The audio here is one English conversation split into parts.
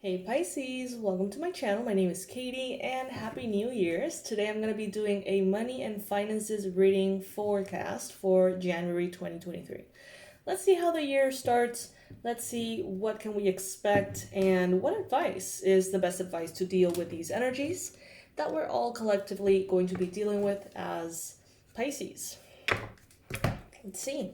Hey Pisces, welcome to my channel. My name is Katie and Happy New Year's. Today I'm going to be doing a money and finances reading forecast for January 2023. Let's see how the year starts. Let's see what can we expect and what advice is the best advice to deal with these energies that we're all collectively going to be dealing with as Pisces. Let's see.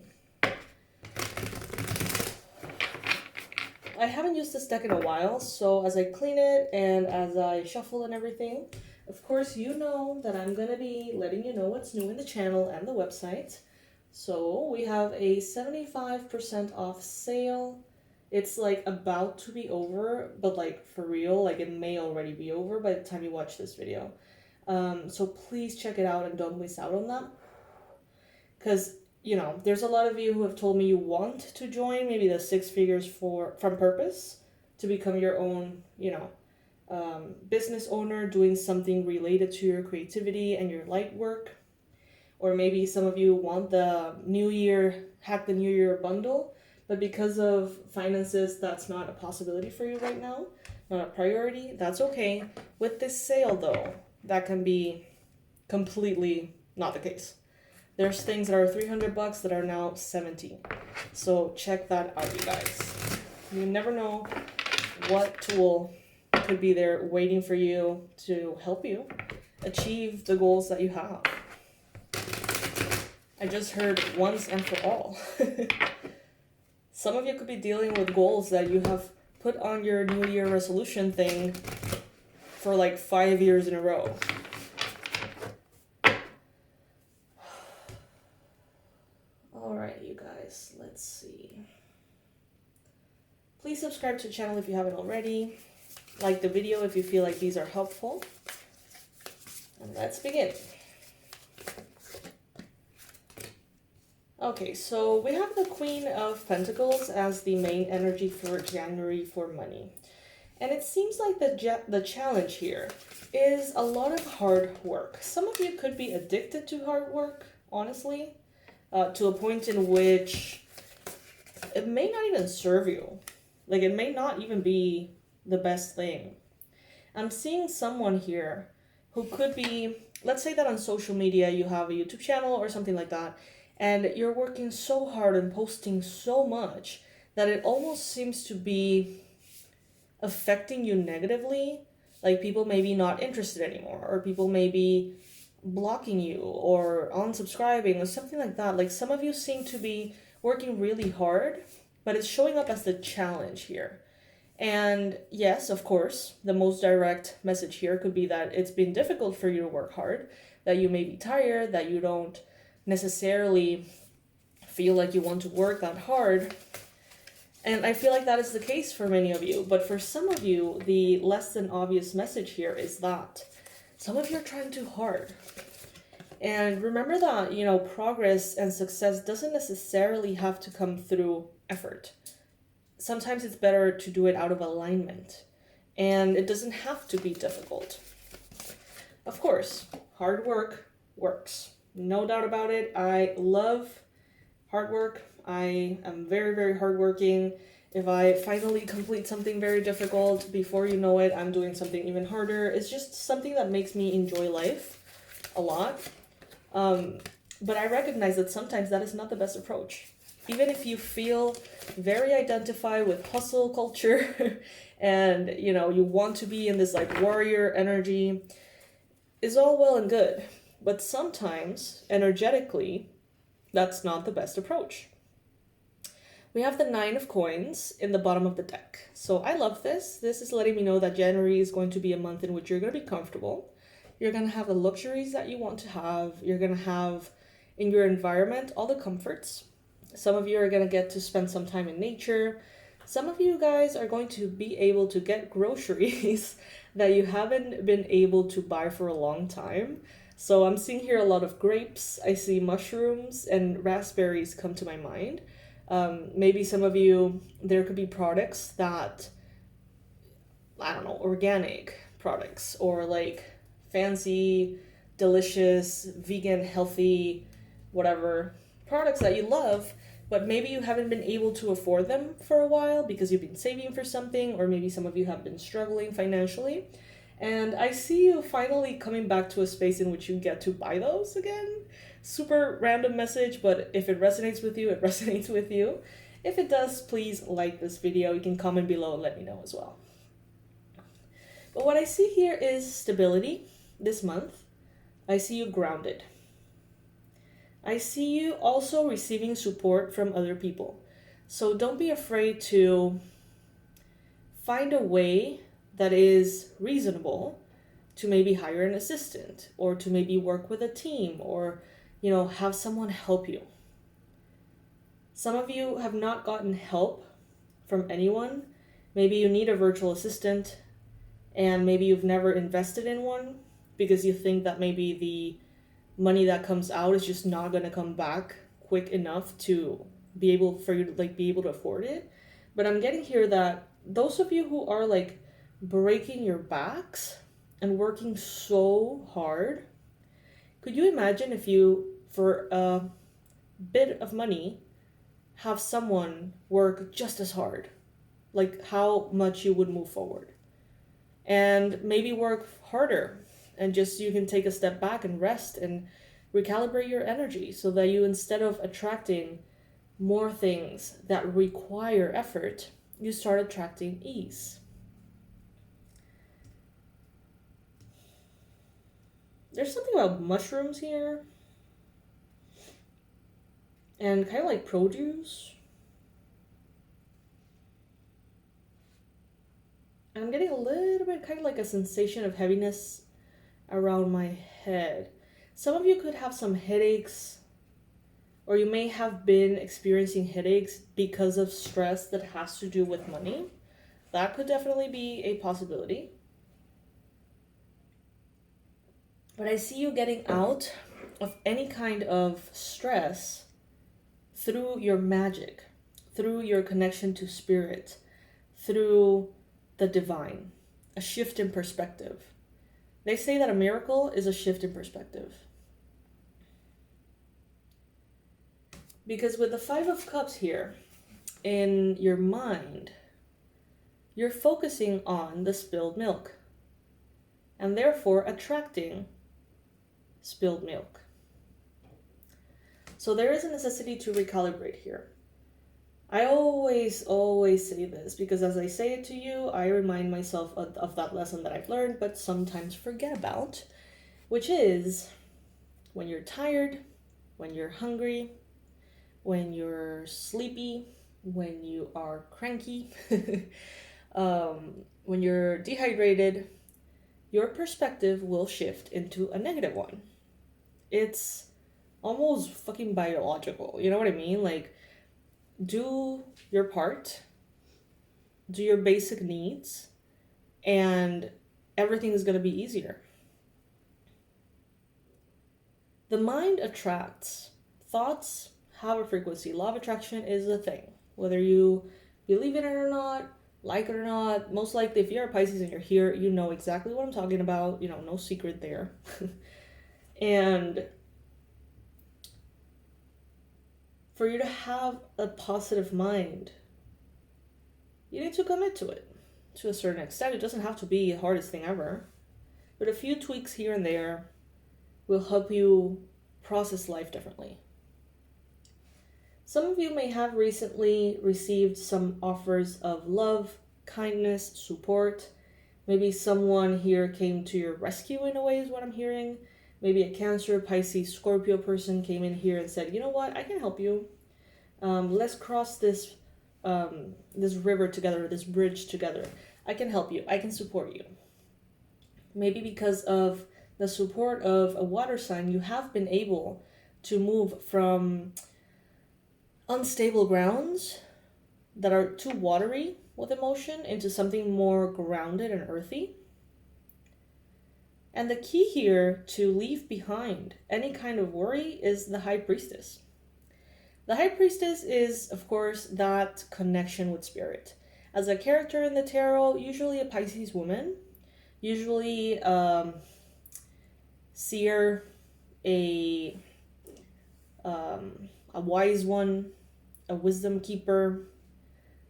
I haven't used this deck in a while, so as I clean it and as I shuffle and everything, of course you know that I'm going to be letting you know what's new in the channel and the website. So we have a 75% off sale. It's like about to be over, but like for real, like it may already be over by the time you watch this video. So please check it out and don't miss out on that. Because you know, there's a lot of you who have told me you want to join maybe the six figures from purpose to become your own, business owner, doing something related to your creativity and your light work. Or maybe some of you want the New Year, Hack the New Year bundle, but because of finances, that's not a possibility for you right now, not a priority. That's okay. With this sale though, that can be completely not the case. There's things that are $300 that are now 70. So check that out, you guys. You never know what tool could be there waiting for you to help you achieve the goals that you have. I just heard once and for all. Some of you could be dealing with goals that you have put on your New Year resolution thing for like 5 years in a row. Alright, you guys, let's see. Please subscribe to the channel if you haven't already. Like the video if you feel like these are helpful. And let's begin. Okay, so we have the Queen of Pentacles as the main energy for January for money. And it seems like the challenge here is a lot of hard work. Some of you could be addicted to hard work, honestly. To a point in which it may not even serve you. Like, it may not even be the best thing. I'm seeing someone here who could be, let's say that on social media you have a YouTube channel or something like that, and you're working so hard and posting so much that it almost seems to be affecting you negatively. Like, people may be not interested anymore, or people may be blocking you or unsubscribing or something like that. Like, some of you seem to be working really hard, but it's showing up as the challenge here. And yes, of course, the most direct message here could be that it's been difficult for you to work hard, that you may be tired, that you don't necessarily feel like you want to work that hard. And I feel like that is the case for many of you. But for some of you, the less than obvious message here is that some of you are trying too hard. And remember that, progress and success doesn't necessarily have to come through effort. Sometimes it's better to do it out of alignment. And it doesn't have to be difficult. Of course, hard work works. No doubt about it. I love hard work. I am very, very hardworking. If I finally complete something very difficult, before you know it, I'm doing something even harder. It's just something that makes me enjoy life a lot. But I recognize that sometimes that is not the best approach. Even if you feel very identified with hustle culture and, you want to be in this like warrior energy, is all well and good. But sometimes, energetically, that's not the best approach. We have the 9 of Coins in the bottom of the deck. So I love this. This is letting me know that January is going to be a month in which you're going to be comfortable. You're going to have the luxuries that you want to have. You're going to have in your environment all the comforts. Some of you are going to get to spend some time in nature. Some of you guys are going to be able to get groceries that you haven't been able to buy for a long time. So I'm seeing here a lot of grapes. I see mushrooms and raspberries come to my mind. Maybe some of you, there could be products that, I don't know, organic products or like fancy, delicious, vegan, healthy, whatever products that you love but maybe you haven't been able to afford them for a while because you've been saving for something, or maybe some of you have been struggling financially. And I see you finally coming back to a space in which you get to buy those again. Super random message, but if it resonates with you, it resonates with you. If it does, please like this video. You can comment below and let me know as well. But what I see here is stability this month. I see you grounded. I see you also receiving support from other people. So don't be afraid to find a way that is reasonable to maybe hire an assistant, or to maybe work with a team, or, have someone help you. Some of you have not gotten help from anyone. Maybe you need a virtual assistant, and maybe you've never invested in one because you think that maybe the money that comes out is just not going to come back quick enough to be able for you to be able to afford it. But I'm getting here that those of you who are breaking your backs and working so hard, could you imagine if you, for a bit of money, have someone work just as hard? How much you would move forward, and maybe work harder, and just you can take a step back and rest and recalibrate your energy so that you, instead of attracting more things that require effort, you start attracting ease. There's something about mushrooms here, and kind of like produce. And I'm getting a little bit kind of like a sensation of heaviness around my head. Some of you could have some headaches, or you may have been experiencing headaches because of stress that has to do with money. That could definitely be a possibility. But I see you getting out of any kind of stress through your magic, through your connection to spirit, through the divine, a shift in perspective. They say that a miracle is a shift in perspective. Because with the Five of Cups here, in your mind, you're focusing on the spilled milk, and therefore attracting spilled milk. So there is a necessity to recalibrate here. I always say this because as I say it to you, I remind myself of that lesson that I've learned, but sometimes forget about, which is when you're tired, when you're hungry, when you're sleepy, when you are cranky, when you're dehydrated, your perspective will shift into a negative one. It's almost fucking biological, you know what I mean? Do your part, do your basic needs, and everything is going to be easier. The mind attracts. Thoughts have a frequency. Law of attraction is a thing. Whether you believe in it or not, like it or not, most likely if you're a Pisces and you're here, you know exactly what I'm talking about. No secret there. And for you to have a positive mind, you need to commit to it to a certain extent. It doesn't have to be the hardest thing ever, but a few tweaks here and there will help you process life differently. Some of you may have recently received some offers of love, kindness, support. Maybe someone here came to your rescue in a way is what I'm hearing. Maybe a Cancer, Pisces, Scorpio person came in here and said, you know what, I can help you. Let's cross this river together, this bridge together. I can help you. I can support you. Maybe because of the support of a water sign, you have been able to move from unstable grounds that are too watery with emotion into something more grounded and earthy. And the key here to leave behind any kind of worry is the High Priestess. The High Priestess is, of course, that connection with spirit. As a character in the tarot, usually a Pisces woman, usually seer, a wise one, a wisdom keeper,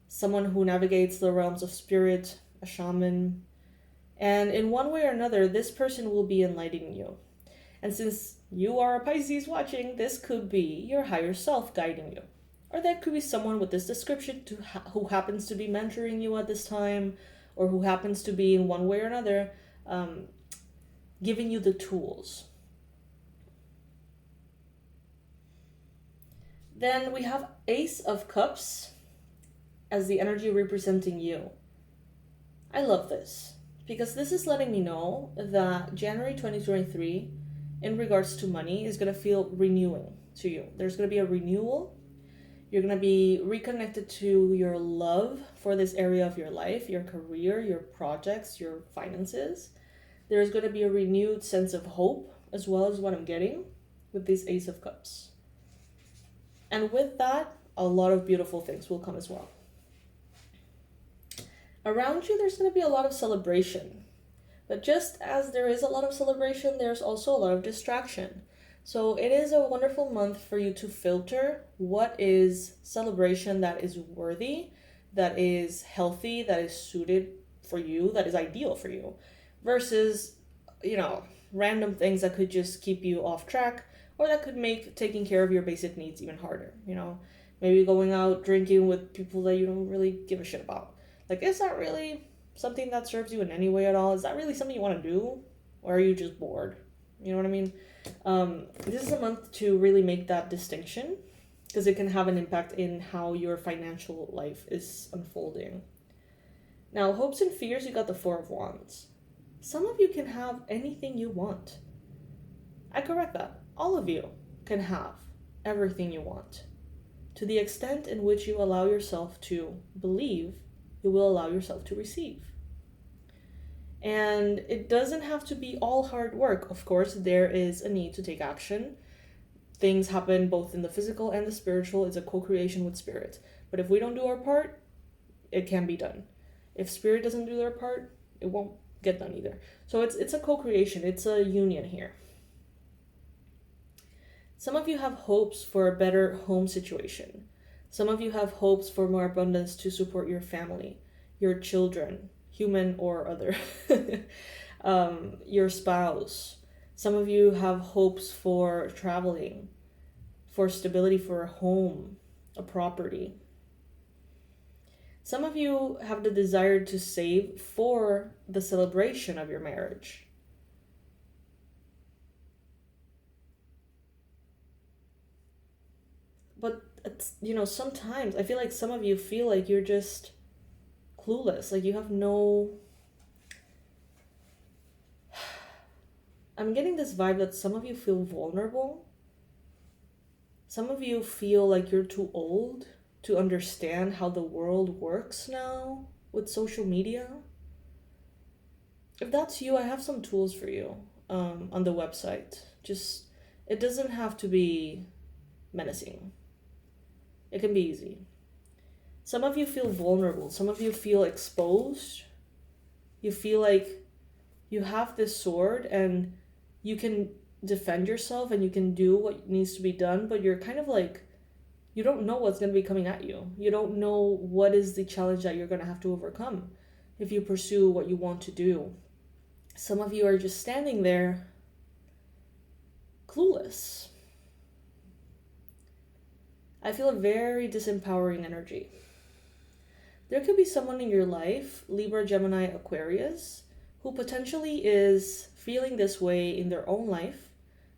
someone who navigates the realms of spirit, a shaman. And in one way or another, this person will be enlightening you. And since you are a Pisces watching, this could be your higher self guiding you. Or that could be someone with this description who happens to be mentoring you at this time, or who happens to be in one way or another giving you the tools. Then we have Ace of Cups as the energy representing you. I love this because this is letting me know that January 2023, in regards to money, is going to feel renewing to you. There's going to be a renewal. You're going to be reconnected to your love for this area of your life, your career, your projects, your finances. There's going to be a renewed sense of hope, as well as what I'm getting with this Ace of Cups. And with that, a lot of beautiful things will come as well. Around you, there's going to be a lot of celebration. But just as there is a lot of celebration, there's also a lot of distraction. So it is a wonderful month for you to filter what is celebration that is worthy, that is healthy, that is suited for you, that is ideal for you, versus, random things that could just keep you off track, or that could make taking care of your basic needs even harder. Maybe going out drinking with people that you don't really give a shit about. Like, is that really something that serves you in any way at all? Is that really something you want to do? Or are you just bored? You know what I mean? This is a month to really make that distinction, because it can have an impact in how your financial life is unfolding. Now, hopes and fears, you got the Four of Wands. Some of you can have anything you want. I correct that. All of you can have everything you want. To the extent in which you allow yourself to believe, you will allow yourself to receive. And it doesn't have to be all hard work. Of course, there is a need to take action. Things happen both in the physical and the spiritual. It's a co-creation with spirit. But if we don't do our part, it can be done. If spirit doesn't do their part, it won't get done either. So it's a co-creation. It's a union here. Some of you have hopes for a better home situation. Some of you have hopes for more abundance to support your family, your children, human or other, your spouse. Some of you have hopes for traveling, for stability, for a home, a property. Some of you have the desire to save for the celebration of your marriage. But it's, sometimes I feel like some of you feel like you're just clueless, like you have no... I'm getting this vibe that some of you feel vulnerable. Some of you feel like you're too old to understand how the world works now with social media. If that's you, I have some tools for you on the website. It doesn't have to be menacing. It can be easy. Some of you feel vulnerable. Some of you feel exposed. You feel like you have this sword and you can defend yourself and you can do what needs to be done, but you're kind of like, you don't know what's going to be coming at you. You don't know what is the challenge that you're going to have to overcome if you pursue what you want to do. Some of you are just standing there clueless. I feel a very disempowering energy. There could be someone in your life, Libra, Gemini, Aquarius, who potentially is feeling this way in their own life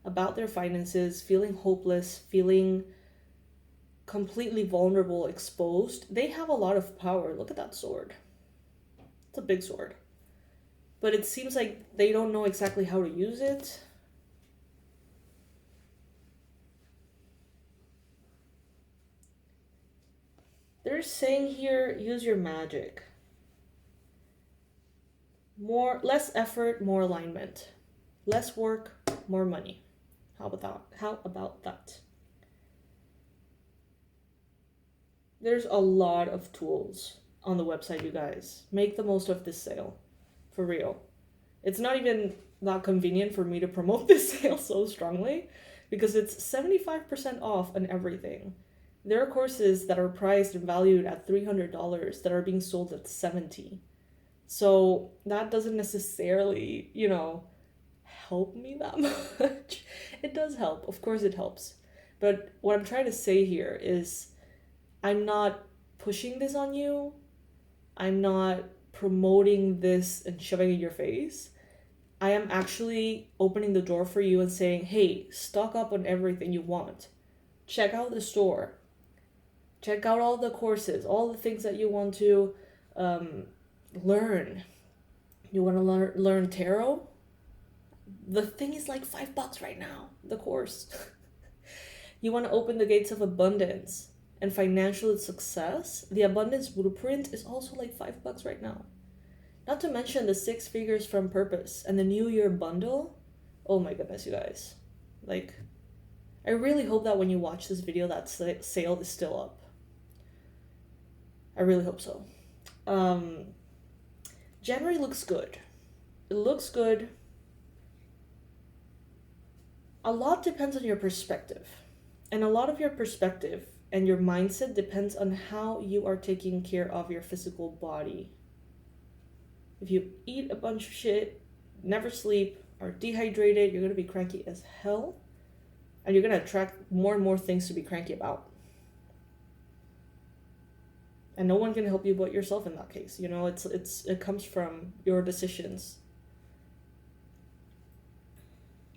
about their finances, feeling hopeless, feeling completely vulnerable, exposed. They have a lot of power. Look at that sword. It's a big sword. But it seems like they don't know exactly how to use it. They're saying here, use your magic. Less effort, more alignment. Less work, more money. How about that? There's a lot of tools on the website, you guys. Make the most of this sale. For real. It's not even that convenient for me to promote this sale so strongly because it's 75% off on everything. There are courses that are priced and valued at $300 that are being sold at $70. So that doesn't necessarily, help me that much. It does help. Of course it helps. But what I'm trying to say here is I'm not pushing this on you. I'm not promoting this and shoving it in your face. I am actually opening the door for you and saying, hey, stock up on everything you want. Check out the store. Check out all the courses, all the things that you want to learn. You want to learn tarot? The thing is like $5 right now, the course. You want to open the gates of abundance and financial success? The abundance blueprint is also like $5 right now. Not to mention the 6 figures from purpose and the New Year bundle. Oh my goodness, you guys. Like, I really hope that when you watch this video, that sale is still up. I really hope so. January looks good. It looks good. A lot depends on your perspective. And a lot of your perspective and your mindset depends on how you are taking care of your physical body. If you eat a bunch of shit, never sleep, are dehydrated, you're going to be cranky as hell. And you're going to attract more and more things to be cranky about. And no one can help you but yourself in that case. It comes from your decisions.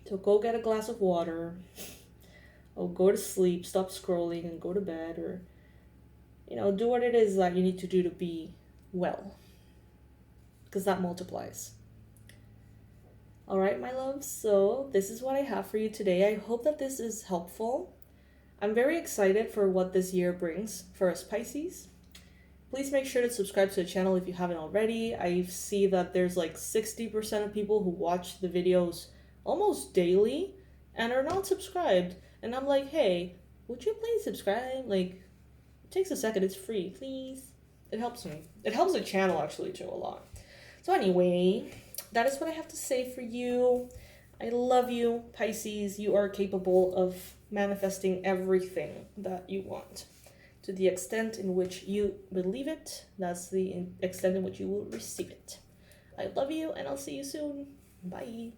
So go get a glass of water. Or go to sleep, stop scrolling and go to bed. Or, do what it is that you need to do to be well. Because that multiplies. Alright, my loves. So this is what I have for you today. I hope that this is helpful. I'm very excited for what this year brings for us Pisces. Please make sure to subscribe to the channel if you haven't already. I see that there's like 60% of people who watch the videos almost daily and are not subscribed. And I'm like, hey, would you please subscribe? Like, it takes a second. It's free. Please. It helps me. It helps the channel actually too a lot. So anyway, that is what I have to say for you. I love you, Pisces. You are capable of manifesting everything that you want. To the extent in which you believe it, that's the extent in which you will receive it. I love you, and I'll see you soon. Bye.